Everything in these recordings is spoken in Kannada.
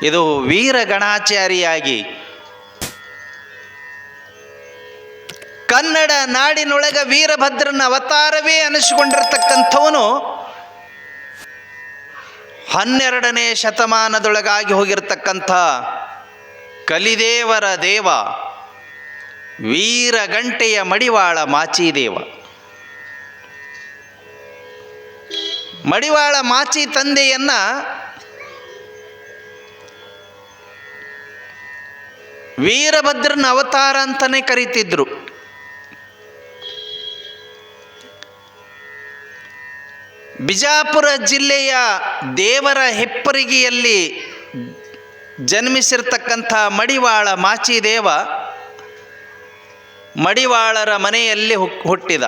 ಇದು ವೀರ ಗಣಾಚಾರಿಯಾಗಿ ಕನ್ನಡ ನಾಡಿನೊಳಗ ವೀರಭದ್ರನ ಅವತಾರವೇ ಅನಿಸಿಕೊಂಡಿರ್ತಕ್ಕಂಥವನು 12ನೇ ಶತಮಾನದೊಳಗಾಗಿ ಹೋಗಿರ್ತಕ್ಕಂಥ ಕಲಿದೇವರ ದೇವ ವೀರಗಂಟೆಯ ಮಡಿವಾಳ ಮಾಚಿದೇವ. ಮಡಿವಾಳ ಮಾಚಿ ತಂದೆಯನ್ನ ವೀರಭದ್ರನ ಅವತಾರ ಅಂತಲೇ ಕರೀತಿದ್ರು. ಬಿಜಾಪುರ ಜಿಲ್ಲೆಯ ದೇವರ ಹೆಪ್ಪರಿಗೆಯಲ್ಲಿ ಜನ್ಮಿಸಿರ್ತಕ್ಕಂಥ ಮಡಿವಾಳ ಮಾಚಿದೇವ ಮಡಿವಾಳರ ಮನೆಯಲ್ಲಿ ಹುಟ್ಟಿದ,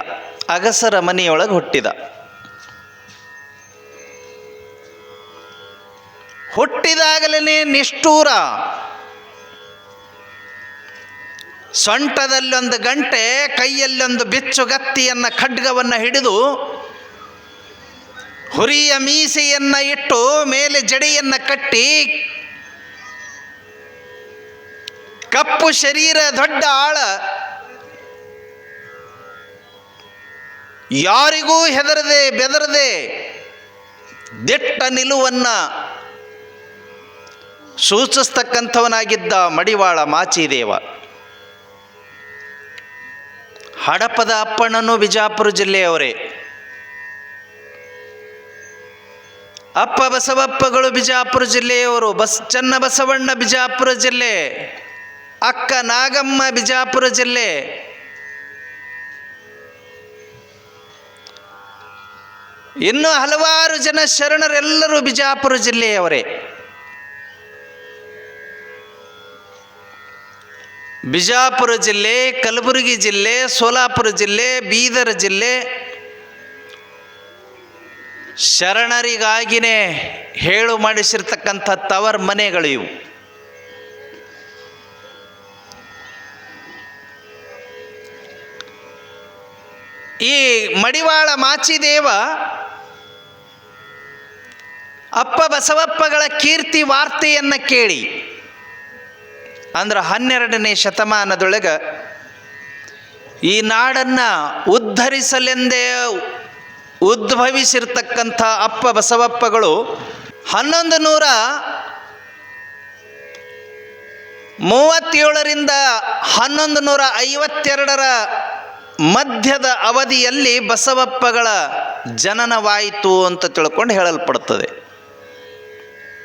ಅಗಸರ ಮನೆಯೊಳಗೆ ಹುಟ್ಟಿದ. ಹುಟ್ಟಿದಾಗಲೇ ನಿಷ್ಠೂರ, ಸೊಂಟದಲ್ಲೊಂದು ಗಂಟೆ, ಕೈಯಲ್ಲೊಂದು ಬಿಚ್ಚುಗತ್ತಿಯನ್ನು ಖಡ್ಗವನ್ನು ಹಿಡಿದು ಹುರಿಯ ಮೀಸೆಯನ್ನು ಇಟ್ಟು ಮೇಲೆ ಜಡೆಯನ್ನು ಕಟ್ಟಿ ಕಪ್ಪು ಶರೀರ, ದೊಡ್ಡ ಆಳ, ಯಾರಿಗೂ ಹೆದರದೆ ಬೆದರದೆ ದಿಟ್ಟ ನಿಲುವನ್ನು ಸೂಚಿಸ್ತಕ್ಕಂಥವನಾಗಿದ್ದ ಮಡಿವಾಳ ಮಾಚಿದೇವ. ಹಡಪದ ಅಪ್ಪಣ್ಣನು ಬಿಜಾಪುರ ಜಿಲ್ಲೆಯವರೇ. ಅಪ್ಪ ಬಸವಪ್ಪಗಳು ಬಿಜಾಪುರ ಜಿಲ್ಲೆಯವರು. ಚನ್ನಬಸವಣ್ಣ ಬಿಜಾಪುರ ಜಿಲ್ಲೆ, ಅಕ್ಕ ನಾಗಮ್ಮ ಬಿಜಾಪುರ ಜಿಲ್ಲೆ. ಇನ್ನು ಹಲವಾರು ಜನ ಶರಣರೆಲ್ಲರೂ ಬಿಜಾಪುರ ಜಿಲ್ಲೆಯವರೇ. ಬಿಜಾಪುರ ಜಿಲ್ಲೆ, ಕಲಬುರಗಿ ಜಿಲ್ಲೆ, ಸೋಲಾಪುರ ಜಿಲ್ಲೆ, ಬೀದರ್ ಜಿಲ್ಲೆ ಶರಣರಿಗಾಗಿನೇ ಹೇಳು ಮಾಡಿಸಿರ್ತಕ್ಕಂಥ ತವರ್ ಮನೆಗಳು ಇವು. ಈ ಮಡಿವಾಳ ಮಾಚಿದೇವ ಅಪ್ಪ ಬಸವಪ್ಪಗಳ ಕೀರ್ತಿ ವಾರ್ತೆಯನ್ನು ಕೇಳಿ, ಅಂದ್ರೆ 12ನೇ ಶತಮಾನದೊಳಗೆ ಈ ನಾಡನ್ನು ಉದ್ಧರಿಸಲೆಂದೇ ಉದ್ಭವಿಸಿರ್ತಕ್ಕಂಥ ಅಪ್ಪ ಬಸವಪ್ಪಗಳು 1137ರಿಂದ 1152ರ ಮಧ್ಯದ ಅವಧಿಯಲ್ಲಿ ಬಸವಪ್ಪಗಳ ಜನನವಾಯಿತು ಅಂತ ತಿಳ್ಕೊಂಡು ಹೇಳಲ್ಪಡುತ್ತದೆ.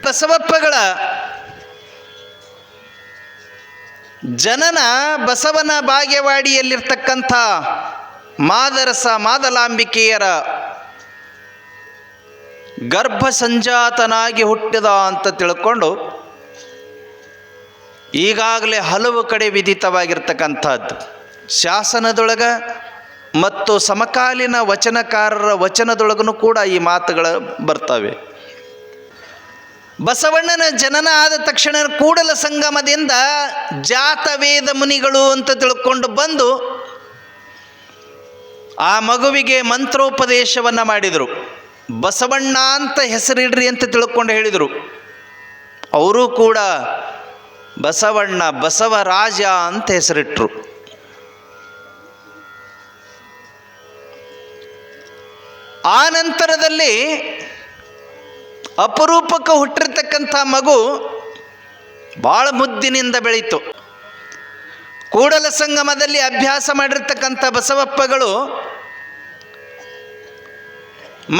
ಬಸವಪ್ಪಗಳ ಜನನ ಬಸವನ ಬಾಗೇವಾಡಿಯಲ್ಲಿರ್ತಕ್ಕಂಥ ಮಾದರಸ ಮಾದಲಾಂಬಿಕೆಯರ ಗರ್ಭ ಸಂಜಾತನಾಗಿ ಹುಟ್ಟಿದ ಅಂತ ತಿಳ್ಕೊಂಡು ಈಗಾಗಲೇ ಹಲವು ಕಡೆ ವಿದಿತವಾಗಿರ್ತಕ್ಕಂಥದ್ದು. ಶಾಸನದೊಳಗ ಮತ್ತು ಸಮಕಾಲೀನ ವಚನಕಾರರ ವಚನದೊಳಗೂ ಕೂಡ ಈ ಮಾತುಗಳು ಬರ್ತವೆ. ಬಸವಣ್ಣನ ಜನನ ಆದ ತಕ್ಷಣ ಕೂಡಲ ಸಂಗಮದಿಂದ ಜಾತವೇದ ಮುನಿಗಳು ಅಂತ ತಿಳ್ಕೊಂಡು ಬಂದು ಆ ಮಗುವಿಗೆ ಮಂತ್ರೋಪದೇಶವನ್ನು ಮಾಡಿದರು. ಬಸವಣ್ಣ ಅಂತ ಹೆಸರಿಡ್ರಿ ಅಂತ ತಿಳ್ಕೊಂಡು ಹೇಳಿದರು. ಅವರು ಕೂಡ ಬಸವಣ್ಣ, ಬಸವರಾಜ ಅಂತ ಹೆಸರಿಟ್ಟರು. ಆ ನಂತರದಲ್ಲಿ ಅಪರೂಪಕ್ಕೆ ಹುಟ್ಟಿರ್ತಕ್ಕಂಥ ಮಗು ಭಾಳ ಮುದ್ದಿನಿಂದ ಬೆಳೀತು. ಕೂಡಲ ಸಂಗಮದಲ್ಲಿ ಅಭ್ಯಾಸ ಮಾಡಿರ್ತಕ್ಕಂಥ ಬಸವಪ್ಪಗಳು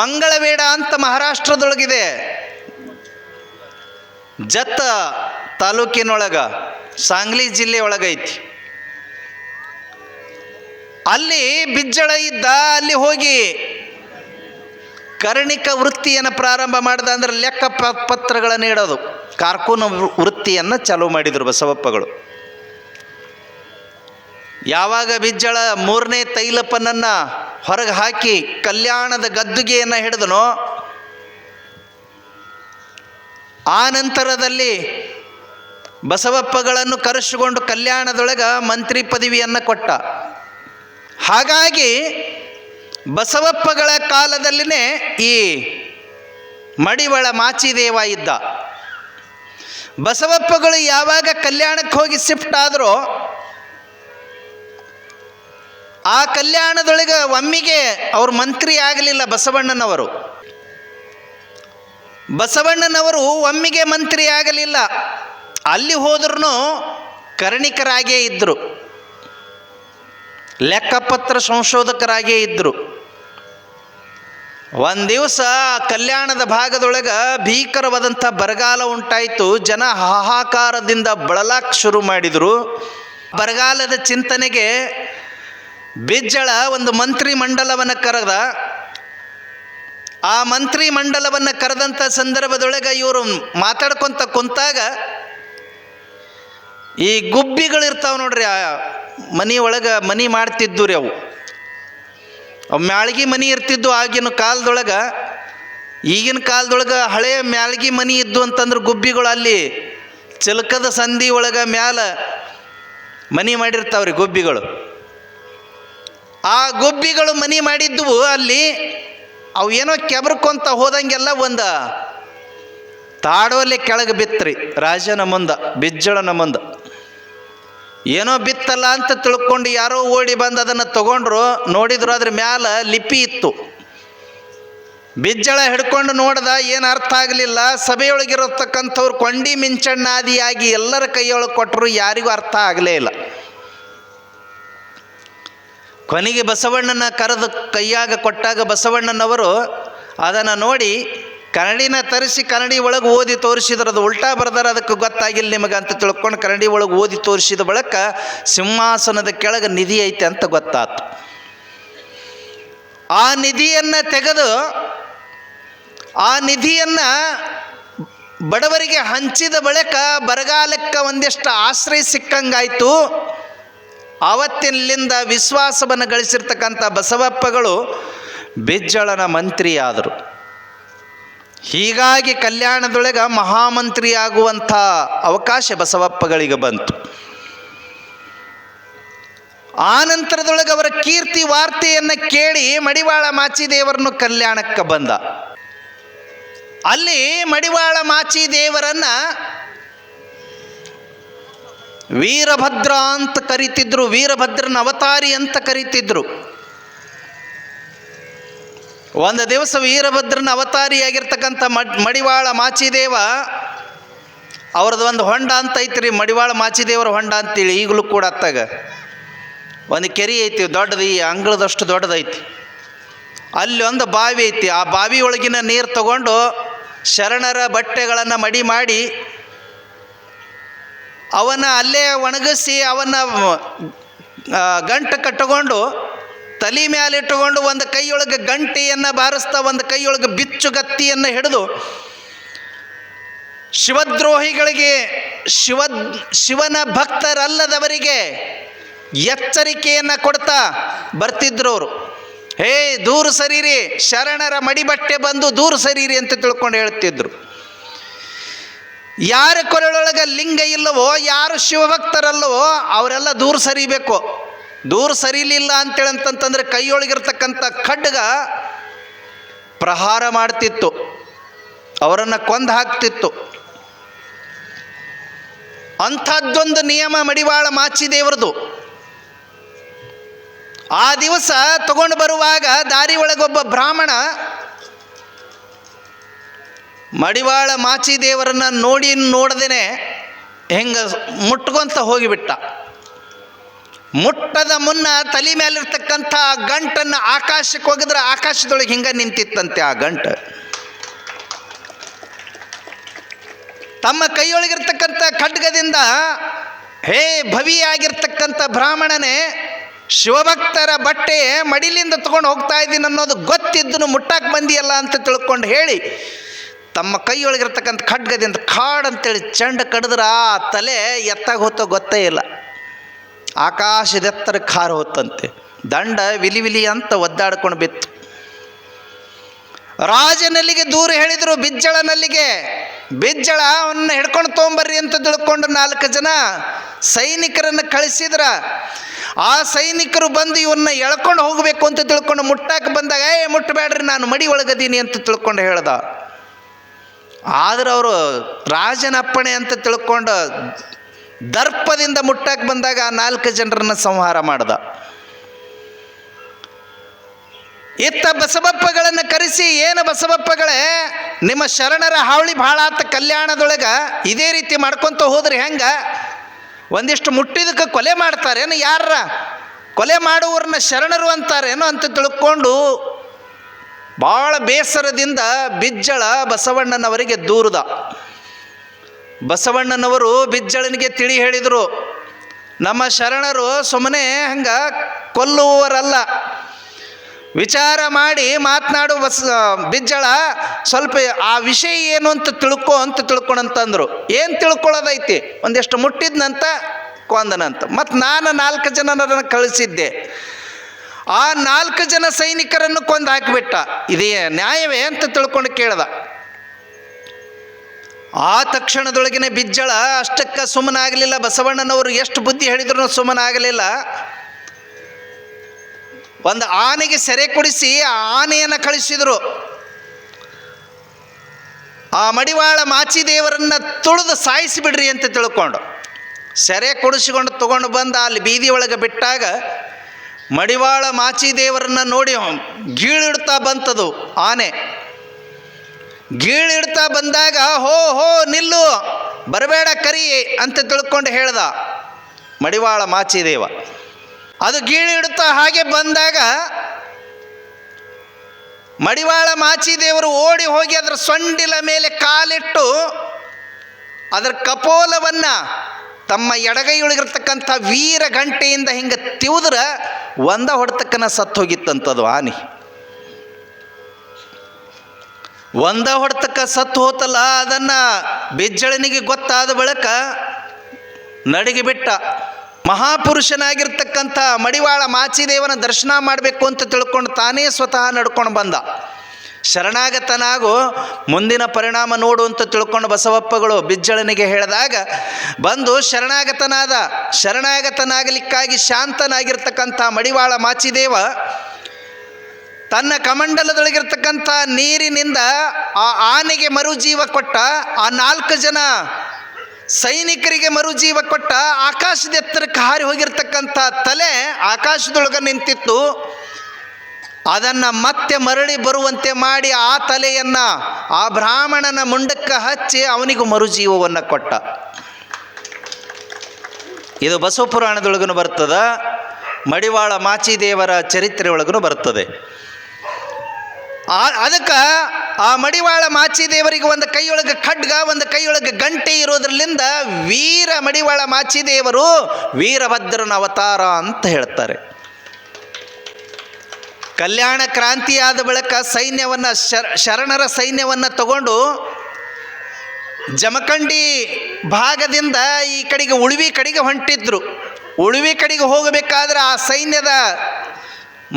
ಮಂಗಳವೇಡ ಅಂತ ಮಹಾರಾಷ್ಟ್ರದೊಳಗಿದೆ, ಜತ್ತ ತಾಲೂಕಿನೊಳಗ, ಸಾಂಗ್ಲಿ ಜಿಲ್ಲೆ ಒಳಗೈತಿ. ಅಲ್ಲಿ ಬಿಜ್ಜಳ ಇದ್ದ, ಅಲ್ಲಿ ಹೋಗಿ ಕರ್ಣಿಕ ವೃತ್ತಿಯನ್ನು ಪ್ರಾರಂಭ ಮಾಡಿದ. ಅಂದರೆ ಲೆಕ್ಕ ಪತ್ರಗಳನ್ನು ನೀಡೋದು, ಕಾರ್ಕೂನ ವೃತ್ತಿಯನ್ನು ಚಾಲೂ ಮಾಡಿದರು ಬಸವಪ್ಪಗಳು. ಯಾವಾಗ ಬಿಜ್ಜಳ 3ನೇ ತೈಲಪ್ಪನನ್ನು ಹೊರಗೆ ಹಾಕಿ ಕಲ್ಯಾಣದ ಗದ್ದುಗೆಯನ್ನು ಹಿಡಿದನೋ, ಆ ನಂತರದಲ್ಲಿ ಬಸವಪ್ಪಗಳನ್ನು ಕರೆಸಿಕೊಂಡು ಕಲ್ಯಾಣದೊಳಗೆ ಮಂತ್ರಿ ಪದವಿಯನ್ನು ಕೊಟ್ಟ. ಹಾಗಾಗಿ ಬಸವಪ್ಪಗಳ ಕಾಲದಲ್ಲಿನೇ ಈ ಮಡಿವಾಳ ಮಾಚಿದೇವ ಇದ್ದ. ಬಸವಪ್ಪಗಳು ಯಾವಾಗ ಕಲ್ಯಾಣಕ್ಕೆ ಹೋಗಿ ಶಿಫ್ಟ್ ಆದರೋ ಆ ಕಲ್ಯಾಣದೊಳಗೆ ಒಮ್ಮಿಗೆ ಅವ್ರ ಮಂತ್ರಿ ಆಗಲಿಲ್ಲ. ಬಸವಣ್ಣನವರು ಒಮ್ಮಿಗೆ ಮಂತ್ರಿ ಆಗಲಿಲ್ಲ. ಅಲ್ಲಿ ಹೋದ್ರೂ ಕರ್ಣಿಕರಾಗೇ ಇದ್ದರು, ಲೆಕ್ಕಪತ್ರ ಸಂಶೋಧಕರಾಗೇ ಇದ್ದರು. ಒಂದು ದಿವಸ ಕಲ್ಯಾಣದ ಭಾಗದೊಳಗೆ ಭೀಕರವಾದಂಥ ಬರಗಾಲ ಉಂಟಾಯಿತು. ಜನ ಹಾಹಾಕಾರದಿಂದ ಬಳಲಾಕ್ ಶುರು ಮಾಡಿದರು. ಬರಗಾಲದ ಚಿಂತನೆಗೆ ಬಿಜ್ಜಳ ಒಂದು ಮಂತ್ರಿ ಮಂಡಲವನ್ನು ಕರೆದ. ಆ ಮಂತ್ರಿ ಮಂಡಲವನ್ನು ಕರೆದಂಥ ಸಂದರ್ಭದೊಳಗೆ ಇವರು ಮಾತಾಡ್ಕೊತ ಕುಂತಾಗ ಈ ಗುಬ್ಬಿಗಳಿರ್ತಾವೆ ನೋಡ್ರಿ, ಆ ಮನೆ ಒಳಗೆ ಮನೆ ಮಾಡ್ತಿದ್ದು ರೀ ಅವು ಮ್ಯಾಳ್ಗಿ ಮನೆ ಇರ್ತಿದ್ದು ಆಗಿನ ಕಾಲದೊಳಗೆ. ಈಗಿನ ಕಾಲದೊಳಗೆ ಹಳೆಯ ಮ್ಯಾಳ್ಗಿ ಮನೆ ಇದ್ದು ಅಂತಂದ್ರೆ ಗುಬ್ಬಿಗಳು ಅಲ್ಲಿ ಚಿಲಕದ ಸಂಧಿ ಒಳಗೆ ಮ್ಯಾಲ ಮನೆ ಮಾಡಿರ್ತಾವ್ರಿ ಗುಬ್ಬಿಗಳು. ಆ ಗುಬ್ಬಿಗಳು ಮನೆ ಮಾಡಿದ್ವು ಅಲ್ಲಿ. ಅವು ಏನೋ ಕೆಬ್ರಕೊಂತ ಹೋದಂಗೆಲ್ಲ ಒಂದು ತಾಡೋಲೆ ಕೆಳಗೆ ಬಿತ್ತರಿ ರಾಜನ ಮುಂದೆ, ಬಿಜ್ಜಳನ ಮುಂದೆ. ಏನೋ ಬಿತ್ತಲ್ಲ ಅಂತ ತಿಳ್ಕೊಂಡು ಯಾರೋ ಓಡಿ ಬಂದು ಅದನ್ನು ತಗೊಂಡ್ರು. ನೋಡಿದ್ರು ಅದ್ರ ಮ್ಯಾಲ ಲಿಪಿ ಇತ್ತು. ಬಿಜ್ಜಳ ಹಿಡ್ಕೊಂಡು ನೋಡ್ದ, ಏನು ಅರ್ಥ ಆಗಲಿಲ್ಲ. ಸಭೆಯೊಳಗಿರತಕ್ಕಂಥವ್ರು ಕೊಂಡಿ ಮಿಂಚಣ್ಣಾದಿಯಾಗಿ ಎಲ್ಲರ ಕೈಯೊಳಗೆ ಕೊಟ್ಟರು, ಯಾರಿಗೂ ಅರ್ಥ ಆಗಲೇ ಇಲ್ಲ. ಕೊನೆಗೆ ಬಸವಣ್ಣನ ಕರೆದು ಕೈಯಾಗ ಕೊಟ್ಟಾಗ ಬಸವಣ್ಣನವರು ಅದನ್ನು ನೋಡಿ ಕನ್ನಡಿನ ತರಿಸಿ ಕನ್ನಡಿ ಒಳಗೆ ಓದಿ ತೋರಿಸಿದ್ರು. ಅದು ಉಲ್ಟಾ ಬರ್ದಾರ, ಅದಕ್ಕೆ ಗೊತ್ತಾಗಿಲ್ಲ ನಿಮಗೆ ಅಂತ ತಿಳ್ಕೊಂಡು ಕನ್ನಡಿ ಒಳಗೆ ಓದಿ ತೋರಿಸಿದ ಬಳಿಕ ಸಿಂಹಾಸನದ ಕೆಳಗೆ ನಿಧಿ ಐತೆ ಅಂತ ಗೊತ್ತಾಯ್ತು. ಆ ನಿಧಿಯನ್ನು ತೆಗೆದು ಆ ನಿಧಿಯನ್ನು ಬಡವರಿಗೆ ಹಂಚಿದ ಬಳಿಕ ಬರಗಾಲಕ್ಕೆ ಒಂದಿಷ್ಟು ಆಶ್ರಯ ಸಿಕ್ಕಂಗಾಯಿತು. ಆವತ್ತಿನಿಂದ ವಿಶ್ವಾಸವನ್ನು ಗಳಿಸಿರ್ತಕ್ಕಂಥ ಬಸವಪ್ಪಗಳು ಬಿಜ್ಜಳನ ಮಂತ್ರಿ ಆದರು. ಹೀಗಾಗಿ ಕಲ್ಯಾಣದೊಳಗೆ ಮಹಾಮಂತ್ರಿ ಆಗುವಂಥ ಅವಕಾಶ ಬಸವಪ್ಪಗಳಿಗೆ ಬಂತು. ಆ ನಂತರದೊಳಗೆ ಅವರ ಕೀರ್ತಿ ವಾರ್ತೆಯನ್ನು ಕೇಳಿ ಮಡಿವಾಳ ಮಾಚಿದೇವರನ್ನು ಕಲ್ಯಾಣಕ್ಕೆ ಬಂದ. ಅಲ್ಲಿ ಮಡಿವಾಳ ಮಾಚಿದೇವರನ್ನು ವೀರಭದ್ರ ಅಂತ ಕರೀತಿದ್ರು, ವೀರಭದ್ರನ ಅವತಾರಿ ಅಂತ ಕರೀತಿದ್ರು. ಒಂದು ದಿವಸ ವೀರಭದ್ರನ ಅವತಾರಿಯಾಗಿರ್ತಕ್ಕಂಥ ಮಡಿವಾಳ ಮಾಚಿದೇವ ಅವ್ರದ್ದು ಒಂದು ಹೊಂಡ ಅಂತ ಐತ್ರಿ, ಮಡಿವಾಳ ಮಾಚಿದೇವರ ಹೊಂಡ ಅಂತೇಳಿ. ಈಗಲೂ ಕೂಡ ಅತ್ತಾಗ ಒಂದು ಕೆರೆ ಐತಿ, ದೊಡ್ಡದು, ಈ ಅಂಗಳದಷ್ಟು ದೊಡ್ಡದೈತಿ. ಅಲ್ಲಿ ಒಂದು ಬಾವಿ ಐತಿ. ಆ ಬಾವಿ ಒಳಗಿನ ನೀರು ತಗೊಂಡು ಶರಣರ ಬಟ್ಟೆಗಳನ್ನು ಮಡಿ ಮಾಡಿ ಅವನ್ನ ಅಲ್ಲೇ ಒಣಗಿಸಿ ಅವನ್ನ ಗಂಟು ಕಟ್ಟಿಕೊಂಡು ತಲೆ ಮೇಲೆ ಇಟ್ಟುಕೊಂಡು ಒಂದು ಕೈಯೊಳಗೆ ಗಂಟೆಯನ್ನು ಬಾರಿಸ್ತಾ ಒಂದು ಕೈಯೊಳಗೆ ಬಿಚ್ಚುಗತ್ತಿಯನ್ನು ಹಿಡಿದು ಶಿವದ್ರೋಹಿಗಳಿಗೆ ಶಿವನ ಭಕ್ತರಲ್ಲದವರಿಗೆ ಎಚ್ಚರಿಕೆಯನ್ನು ಕೊಡ್ತಾ ಬರ್ತಿದ್ರು ಅವರು. ಹೇ ದೂರ ಸರೀರಿ, ಶರಣರ ಮಡಿಬಟ್ಟೆ ಬಂದು ದೂರ ಸರೀರಿ ಅಂತ ತಿಳ್ಕೊಂಡು ಹೇಳ್ತಿದ್ರು. ಯಾರ ಕೊರಳೊಳಗೆ ಲಿಂಗ ಇಲ್ಲವೋ, ಯಾರು ಶಿವಭಕ್ತರಲ್ಲವೋ ಅವರೆಲ್ಲ ದೂರ ಸರಿಬೇಕು. ದೂರ ಸರಿಲಿಲ್ಲ ಅಂತೇಳಂತಂದ್ರೆ ಕೈಯೊಳಗಿರ್ತಕ್ಕಂಥ ಖಡ್ಗ ಪ್ರಹಾರ ಮಾಡ್ತಿತ್ತು, ಅವರನ್ನು ಕೊಂದು ಹಾಕ್ತಿತ್ತು. ಅಂಥದ್ದೊಂದು ನಿಯಮ ಮಡಿವಾಳ ಮಾಚಿದೇವ್ರದು. ಆ ದಿವಸ ತಗೊಂಡು ಬರುವಾಗ ದಾರಿ ಒಳಗೊಬ್ಬ ಬ್ರಾಹ್ಮಣ ಮಡಿವಾಳ ಮಾಚಿದೇವರನ್ನ ನೋಡದೇನೆ ಹೆಂಗೆ ಮುಟ್ಕೊಂತ ಹೋಗಿಬಿಟ್ಟ. ಮುಟ್ಟದ ಮುನ್ನ ತಲೆ ಮೇಲಿರ್ತಕ್ಕಂಥ ಗಂಟನ್ನು ಆಕಾಶಕ್ಕೆ ಹೋಗಿದ್ರೆ ಆಕಾಶದೊಳಗೆ ಹಿಂಗೆ ನಿಂತಿತ್ತಂತೆ ಆ ಗಂಟು. ತಮ್ಮ ಕೈಯೊಳಗಿರ್ತಕ್ಕಂಥ ಖಡ್ಗದಿಂದ ಹೇ ಭವಿಯಾಗಿರ್ತಕ್ಕಂಥ ಬ್ರಾಹ್ಮಣನೇ, ಶಿವಭಕ್ತರ ಬಟ್ಟೆ ಮಡಿಲಿಂದ ತಗೊಂಡು ಹೋಗ್ತಾ ಇದ್ದೀನಿ ಅನ್ನೋದು ಗೊತ್ತಿದ್ದನು ಮುಟ್ಟಾಕ್ ಬಂದಿಯಲ್ಲ ಅಂತ ತಿಳ್ಕೊಂಡು ಹೇಳಿ ತಮ್ಮ ಕೈಯೊಳಗಿರ್ತಕ್ಕಂಥ ಖಡ್ಗದಿಂದ ಕಾಡಂತೇಳಿ ಚೆಂಡ ಕಡಿದ್ರೆ ಆ ತಲೆ ಎತ್ತಾಗ ಹೋತೋ ಗೊತ್ತೇ ಇಲ್ಲ, ಆಕಾಶದ ಎತ್ತರಕ್ಕೆ ಹಾರು ಹೋತಂತೆ. ದಂಡ ವಿಲಿ ವಿಲಿ ಅಂತ ಒದ್ದಾಡ್ಕೊಂಡು ಬಿತ್ತು. ರಾಜನಲ್ಲಿಗೆ ದೂರ ಹೇಳಿದರು ಬಿಜ್ಜಳನಲ್ಲಿಗೆ. ಬಿಜ್ಜಳ ಅವನ್ನ ಹಿಡ್ಕೊಂಡು ತೊಗೊಂಬರ್ರಿ ಅಂತ ತಿಳ್ಕೊಂಡು 4 ಜನ ಸೈನಿಕರನ್ನು ಕಳಿಸಿದ್ರ. ಆ ಸೈನಿಕರು ಬಂದು ಇವನ್ನ ಎಳ್ಕೊಂಡು ಹೋಗಬೇಕು ಅಂತ ತಿಳ್ಕೊಂಡು ಮುಟ್ಟಾಕ ಬಂದಾಗ ಮುಟ್ಟಬೇಡ್ರಿ ನಾನು ಮಡಿ ಒಳಗದೀನಿ ಅಂತ ತಿಳ್ಕೊಂಡು ಹೇಳ್ದ. ಆದ್ರೆ ಅವರು ರಾಜನಪ್ಪಣೆ ಅಂತ ತಿಳ್ಕೊಂಡು ದರ್ಪದಿಂದ ಮುಟ್ಟಕ್ಕೆ ಬಂದಾಗ ಆ 4 ಜನರನ್ನು ಸಂಹಾರ ಮಾಡ್ದ. ಇತ್ತ ಬಸವಪ್ಪಗಳನ್ನು ಕರೆಸಿ, ಏನು ಬಸವಪ್ಪಗಳೇ ನಿಮ್ಮ ಶರಣರ ಹಾವಳಿ ಭಾಳ ಆತ ಕಲ್ಯಾಣದೊಳಗೆ, ಇದೇ ರೀತಿ ಮಾಡ್ಕೊತ ಹೋದ್ರಿ ಹೆಂಗೆ? ಒಂದಿಷ್ಟು ಮುಟ್ಟಿದಕ್ಕೆ ಕೊಲೆ ಮಾಡ್ತಾರೇನು? ಯಾರ ಕೊಲೆ ಮಾಡುವವ್ರನ್ನ ಶರಣರು ಅಂತಾರೇನು ಅಂತ ತಿಳ್ಕೊಂಡು ಭಾಳ ಬೇಸರದಿಂದ ಬಿಜ್ಜಳ ಬಸವಣ್ಣನವರಿಗೆ ದೂರದ. ಬಸವಣ್ಣನವರು ಬಿಜ್ಜಳನಿಗೆ ತಿಳಿ ಹೇಳಿದರು, ನಮ್ಮ ಶರಣರು ಸುಮ್ಮನೆ ಹಂಗೆ ಕೊಲ್ಲುವವರಲ್ಲ, ವಿಚಾರ ಮಾಡಿ ಮಾತನಾಡು ಬಿಜ್ಜಳ, ಸ್ವಲ್ಪ ಆ ವಿಷಯ ಏನು ಅಂತ ತಿಳ್ಕೊಳಂತಂದರು. ಏನು ತಿಳ್ಕೊಳ್ಳೋದೈತಿ? ಒಂದಿಷ್ಟು ಮುಟ್ಟಿದ್ನಂತ ಕೊಂದನಂತ. ಮತ್ತು ನಾನು 4 ಜನರನ್ನು ಕಳಿಸಿದ್ದೆ, ಆ 4 ಜನ ಸೈನಿಕರನ್ನು ಕೊಂದು ಹಾಕಿಬಿಟ್ಟ. ಇದೇ ನ್ಯಾಯವೇ ಅಂತ ತಿಳ್ಕೊಂಡು ಕೇಳ್ದ. ಆ ತಕ್ಷಣದೊಳಗಿನ ಬಿಜ್ಜಳ ಅಷ್ಟಕ್ಕೆ ಸುಮ್ಮನಾಗಲಿಲ್ಲ. ಬಸವಣ್ಣನವರು ಎಷ್ಟು ಬುದ್ಧಿ ಹೇಳಿದ್ರು ಸುಮ್ಮನಾಗಲಿಲ್ಲ. ಒಂದು ಆನೆಗೆ ಸೆರೆ ಕೊಡಿಸಿ ಆ ಆನೆಯನ್ನು ಕಳಿಸಿದರು. ಆ ಮಡಿವಾಳ ಮಾಚಿದೇವರನ್ನು ತುಳಿದು ಸಾಯಿಸಿಬಿಡ್ರಿ ಅಂತ ತಿಳ್ಕೊಂಡು ಸೆರೆ ಕೊಡಿಸಿಕೊಂಡು ತಗೊಂಡು ಬಂದ ಅಲ್ಲಿ ಬೀದಿ ಒಳಗೆ ಬಿಟ್ಟಾಗ ಮಡಿವಾಳ ಮಾಚಿದೇವರನ್ನು ನೋಡಿ ಗೀಳಿಡ್ತಾ ಬಂತದು ಆನೆ. ಗೀಳಿಡ್ತಾ ಬಂದಾಗ ಹೋ ಹೋ ನಿಲ್ಲು, ಬರಬೇಡ ಕರಿ ಅಂತ ತಿಳ್ಕೊಂಡು ಹೇಳ್ದ ಮಡಿವಾಳ ಮಾಚಿದೇವ. ಅದು ಗೀಳಿಡ್ತಾ ಹಾಗೆ ಬಂದಾಗ ಮಡಿವಾಳ ಮಾಚಿದೇವರು ಓಡಿ ಹೋಗಿ ಅದರ ಸೊಂಡಿಲ ಮೇಲೆ ಕಾಲಿಟ್ಟು ಅದರ ಕಪೋಲವನ್ನು ತಮ್ಮ ಎಡಗೈಯೊಳಗಿರ್ತಕ್ಕಂಥ ವೀರ ಗಂಟೆಯಿಂದ ಹಿಂಗೆ ತಿವಿದ್ರೆ ಒಂದ ಹೊಡೆತಕ್ಕನ ಸತ್ತು ಹೋಗಿತ್ತಂಥದ್ದು ಆನೆ. ಒಂದ ಹೊಡೆತಕ್ಕ ಸತ್ತು ಹೋತಲ್ಲ, ಅದನ್ನು ಬಿಜ್ಜಳನಿಗೆ ಗೊತ್ತಾದ ಬಳಿಕ ನಡಿಗೆ ಬಿಟ್ಟ. ಮಹಾಪುರುಷನಾಗಿರ್ತಕ್ಕಂಥ ಮಡಿವಾಳ ಮಾಚಿದೇವನ ದರ್ಶನ ಮಾಡಬೇಕು ಅಂತ ತಿಳ್ಕೊಂಡು ತಾನೇ ಸ್ವತಃ ನಡ್ಕೊಂಡು ಬಂದ. ಶರಣಾಗತನಾಗು, ಮುಂದಿನ ಪರಿಣಾಮ ನೋಡು ಅಂತ ತಿಳ್ಕೊಂಡು ಬಸವಪ್ಪಗಳು ಬಿಜ್ಜಳನಿಗೆ ಹೇಳಿದಾಗ ಬಂದು ಶರಣಾಗತನಾಗಲಿಕ್ಕಾಗಿ ಶಾಂತನಾಗಿರ್ತಕ್ಕಂಥ ಮಡಿವಾಳ ಮಾಚಿದೇವ ತನ್ನ ಕಮಂಡಲದೊಳಗಿರ್ತಕ್ಕಂಥ ನೀರಿನಿಂದ ಆ ಆನೆಗೆ ಮರುಜೀವ ಕೊಟ್ಟ. ಆ 4 ಜನ ಸೈನಿಕರಿಗೆ ಮರುಜೀವ ಕೊಟ್ಟ. ಆಕಾಶದ ಎತ್ತರಕ್ಕೆ ಹಾರಿ ಹೋಗಿರ್ತಕ್ಕಂಥ ತಲೆ ಆಕಾಶದೊಳಗೆ ನಿಂತಿತ್ತು. ಅದನ್ನು ಮತ್ತೆ ಮರಳಿ ಬರುವಂತೆ ಮಾಡಿ ಆ ತಲೆಯನ್ನು ಆ ಬ್ರಾಹ್ಮಣನ ಮುಂಡಕ್ಕೆ ಹಚ್ಚಿ ಅವನಿಗೂ ಮರುಜೀವವನ್ನು ಕೊಟ್ಟ. ಇದು ಬಸವ ಪುರಾಣದೊಳಗೂ ಬರ್ತದೆ, ಮಡಿವಾಳ ಮಾಚಿದೇವರ ಚರಿತ್ರೆ ಒಳಗೂ ಬರ್ತದೆ. ಅದಕ್ಕೆ ಆ ಮಡಿವಾಳ ಮಾಚಿದೇವರಿಗೆ ಒಂದು ಕೈಯೊಳಗೆ ಖಡ್ಗ, ಒಂದು ಕೈಯೊಳಗೆ ಗಂಟೆ ಇರೋದ್ರಲ್ಲಿಂದ ವೀರ ಮಡಿವಾಳ ಮಾಚಿದೇವರು ವೀರಭದ್ರನ ಅವತಾರ ಅಂತ ಹೇಳ್ತಾರೆ. ಕಲ್ಯಾಣ ಕ್ರಾಂತಿಯಾದ ಬಳಿಕ ಸೈನ್ಯವನ್ನು ಶರಣರ ಸೈನ್ಯವನ್ನು ತಗೊಂಡು ಜಮಖಂಡಿ ಭಾಗದಿಂದ ಈ ಕಡೆಗೆ ಉಳುವಿ ಕಡೆಗೆ ಹೊಂಟಿದ್ರು. ಉಳುವಿ ಕಡೆಗೆ ಹೋಗಬೇಕಾದ್ರೆ ಆ ಸೈನ್ಯದ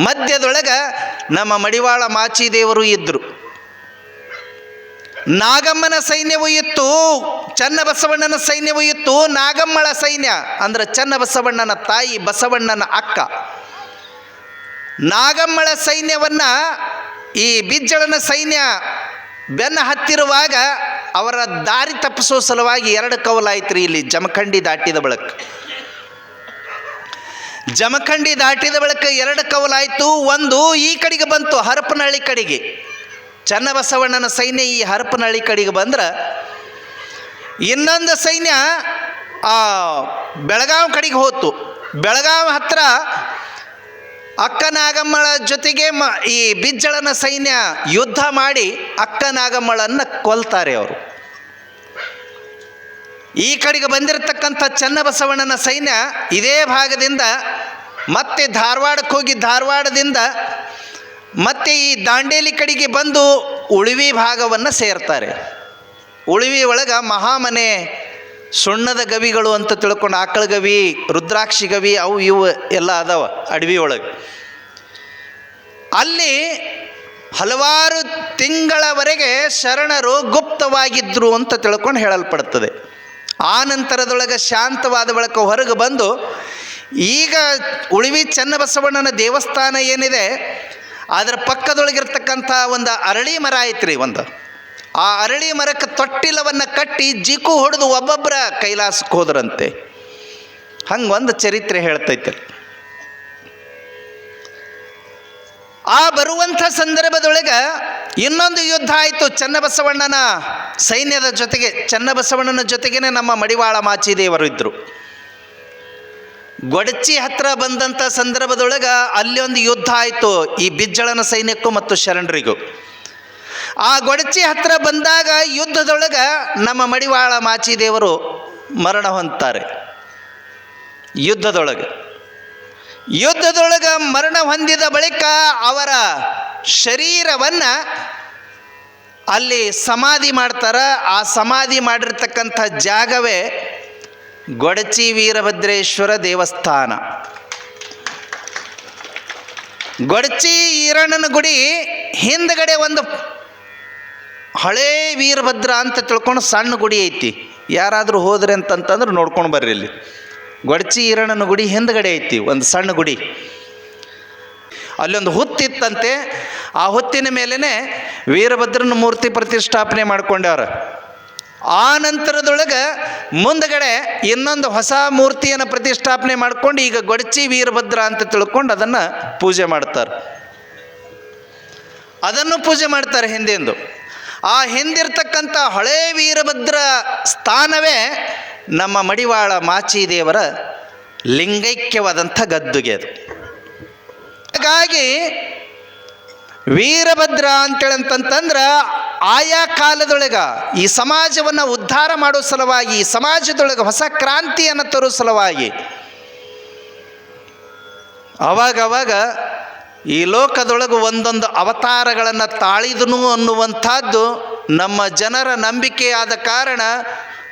ಮಧ್ಯದೊಳಗೆ ನಮ್ಮ ಮಡಿವಾಳ ಮಾಚಿದೇವರು ಇದ್ದರು. ನಾಗಮ್ಮನ ಸೈನ್ಯವೂ ಇತ್ತು, ಚನ್ನಬಸವಣ್ಣನ ಸೈನ್ಯವೂ ಇತ್ತು. ನಾಗಮ್ಮಳ ಸೈನ್ಯ ಅಂದರೆ ಚನ್ನಬಸವಣ್ಣನ ತಾಯಿ, ಬಸವಣ್ಣನ ಅಕ್ಕ. ನಾಗಮ್ಮಳ ಸೈನ್ಯವನ್ನು ಈ ಬಿಜ್ಜಳನ ಸೈನ್ಯ ಬೆನ್ನ ಹತ್ತಿರುವಾಗ ಅವರ ದಾರಿ ತಪ್ಪಿಸೋ ಸಲುವಾಗಿ 2 ಕವಲಾಯ್ತು ರೀ. ಇಲ್ಲಿ ಜಮಖಂಡಿ ದಾಟಿದ ಬಳಿಕ ಜಮಖಂಡಿ ದಾಟಿದ ಬಳಿಕ 2 ಕವಲಾಯಿತು. ಒಂದು ಈ ಕಡೆಗೆ ಬಂತು, ಹರಪನಹಳ್ಳಿ ಕಡೆಗೆ. ಚನ್ನಬಸವಣ್ಣನ ಸೈನ್ಯ ಈ ಹರಪನಹಳ್ಳಿ ಕಡೆಗೆ ಬಂದ್ರೆ, ಇನ್ನೊಂದು ಸೈನ್ಯ ಬೆಳಗಾವಿ ಕಡೆಗೆ ಹೋತು. ಬೆಳಗಾವಿ ಹತ್ರ ಅಕ್ಕ ನಾಗಮ್ಮಳ ಜೊತೆಗೆ ಈ ಬಿಜ್ಜಳನ ಸೈನ್ಯ ಯುದ್ಧ ಮಾಡಿ ಅಕ್ಕ ನಾಗಮ್ಮಳನ್ನು ಕೊಲ್ತಾರೆ ಅವರು. ಈ ಕಡೆಗೆ ಬಂದಿರತಕ್ಕಂಥ ಚನ್ನಬಸವಣ್ಣನ ಸೈನ್ಯ ಇದೇ ಭಾಗದಿಂದ ಮತ್ತೆ ಧಾರವಾಡಕ್ಕೆ ಹೋಗಿ, ಧಾರವಾಡದಿಂದ ಮತ್ತೆ ಈ ದಾಂಡೇಲಿ ಕಡೆಗೆ ಬಂದು ಉಳುವಿ ಭಾಗವನ್ನು ಸೇರ್ತಾರೆ. ಉಳುವಿ ಒಳಗೆ ಮಹಾಮನೆ ಸುಣ್ಣದ ಗವಿಗಳು ಅಂತ ತಿಳ್ಕೊಂಡು, ಆಕಳ ಗವಿ, ರುದ್ರಾಕ್ಷಿ ಗವಿ, ಅವು ಇವು ಎಲ್ಲ ಅದಾವ ಅಡವಿ ಒಳಗೆ. ಅಲ್ಲಿ ಹಲವಾರು ತಿಂಗಳವರೆಗೆ ಶರಣರು ಗುಪ್ತವಾಗಿದ್ದರು ಅಂತ ತಿಳ್ಕೊಂಡು ಹೇಳಲ್ಪಡುತ್ತದೆ. ಆ ನಂತರದೊಳಗೆ ಶಾಂತವಾದ ಬಳಿಕ ಹೊರಗೆ ಬಂದು, ಈಗ ಉಳುವಿ ಚನ್ನಬಸವಣ್ಣನ ದೇವಸ್ಥಾನ ಏನಿದೆ ಅದರ ಪಕ್ಕದೊಳಗಿರ್ತಕ್ಕಂಥ ಒಂದು ಅರಳಿ ಮರ ಐತ್ರಿ. ಒಂದು ಆ ಅರಳಿ ಮರಕ್ಕೆ ತೊಟ್ಟಿಲವನ್ನು ಕಟ್ಟಿ ಜಿಕು ಹೊಡೆದು ಒಬ್ಬೊಬ್ಬರ ಕೈಲಾಸಕ್ಕೆ ಹೋದ್ರಂತೆ. ಹಂಗೆ ಒಂದು ಚರಿತ್ರೆ ಹೇಳ್ತೈತೆ. ಆ ಬರುವಂಥ ಸಂದರ್ಭದೊಳಗೆ ಇನ್ನೊಂದು ಯುದ್ಧ ಆಯಿತು ಚನ್ನಬಸವಣ್ಣನ ಸೈನ್ಯದ ಜೊತೆಗೆ. ಚನ್ನಬಸವಣ್ಣನ ಜೊತೆಗೇ ನಮ್ಮ ಮಡಿವಾಳ ಮಾಚಿದೇವರು ಇದ್ದರು. ಗೊಡಚಿ ಹತ್ರ ಬಂದಂಥ ಸಂದರ್ಭದೊಳಗೆ ಅಲ್ಲಿ ಒಂದು ಯುದ್ಧ ಆಯಿತು ಈ ಬಿಜ್ಜಳನ ಸೈನ್ಯಕ್ಕೂ ಮತ್ತು ಶರಣರಿಗೂ. ಆ ಗೊಡಚಿ ಹತ್ರ ಬಂದಾಗ ಯುದ್ಧದೊಳಗೆ ನಮ್ಮ ಮಡಿವಾಳ ಮಾಚಿದೇವರು ಮರಣ ಹೊಂದ್ತಾರೆ. ಯುದ್ಧದೊಳಗೆ ಮರಣ ಹೊಂದಿದ ಬಳಿಕ ಅವರ ಶರೀರವನ್ನು ಅಲ್ಲಿ ಸಮಾಧಿ ಮಾಡ್ತಾರೆ. ಆ ಸಮಾಧಿ ಮಾಡಿರ್ತಕ್ಕಂಥ ಜಾಗವೇ ಗೊಡಚಿ ವೀರಭದ್ರೇಶ್ವರ ದೇವಸ್ಥಾನ. ಗೊಡಚಿ ಈರಣ್ಣನ ಗುಡಿ ಹಿಂದ್ಗಡೆ ಒಂದು ಹಳೇ ವೀರಭದ್ರ ಅಂತ ತಿಳ್ಕೊಂಡು ಸಣ್ಣ ಗುಡಿ ಐತಿ. ಯಾರಾದರೂ ಹೋದ್ರಿ ಅಂತಂತಂದ್ರೆ ನೋಡ್ಕೊಂಡು ಬರ್ರಿ. ಇಲ್ಲಿ ಗೊಡಚಿ ಈರಣ್ಣನ ಗುಡಿ ಹಿಂದ್ಗಡೆ ಐತಿ ಒಂದು ಸಣ್ಣ ಗುಡಿ. ಅಲ್ಲೊಂದು ಹುತ್ತಿತ್ತಂತೆ. ಆ ಹುತ್ತಿನ ಮೇಲೇ ವೀರಭದ್ರನ ಮೂರ್ತಿ ಪ್ರತಿಷ್ಠಾಪನೆ ಮಾಡ್ಕೊಂಡವ್ರ. ಆ ನಂತರದೊಳಗೆ ಮುಂದಗಡೆ ಇನ್ನೊಂದು ಹೊಸ ಮೂರ್ತಿಯನ್ನು ಪ್ರತಿಷ್ಠಾಪನೆ ಮಾಡ್ಕೊಂಡು ಈಗ ಗೊಡಚಿ ವೀರಭದ್ರ ಅಂತ ತಿಳ್ಕೊಂಡು ಅದನ್ನು ಪೂಜೆ ಮಾಡ್ತಾರೆ. ಹಿಂದೆಂದು ಆ ಹಿಂದಿರ್ತಕ್ಕಂಥ ಹಳೇ ವೀರಭದ್ರ ಸ್ಥಾನವೇ ನಮ್ಮ ಮಡಿವಾಳ ಮಾಚಿದೇವರ ಲಿಂಗೈಕ್ಯವಾದಂಥ ಗದ್ದುಗೆ ಅದು. ಹಾಗಾಗಿ ವೀರಭದ್ರ ಅಂತೇಳಂತಂದ್ರೆ ಆಯಾ ಕಾಲದೊಳಗೆ ಈ ಸಮಾಜವನ್ನು ಉದ್ಧಾರ ಮಾಡೋ ಸಲುವಾಗಿ, ಈ ಸಮಾಜದೊಳಗೆ ಹೊಸ ಕ್ರಾಂತಿಯನ್ನು ತರೋ ಸಲುವಾಗಿ ಅವಾಗವಾಗ ಈ ಲೋಕದೊಳಗೆ ಒಂದೊಂದು ಅವತಾರಗಳನ್ನು ತಾಳಿದನು ಅನ್ನುವಂಥದ್ದು ನಮ್ಮ ಜನರ ನಂಬಿಕೆಯಾದ ಕಾರಣ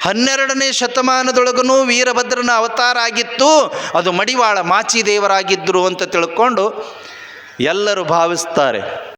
12ನೇ ಶತಮಾನದೊಳಗೂ ವೀರಭದ್ರನ ಅವತಾರ ಆಗಿತ್ತು. ಅದು ಮಡಿವಾಳ ಮಾಚಿದೇವರಾಗಿದ್ದರು ಅಂತ ತಿಳ್ಕೊಂಡು ಎಲ್ಲರೂ ಭಾವಿಸ್ತಾರೆ.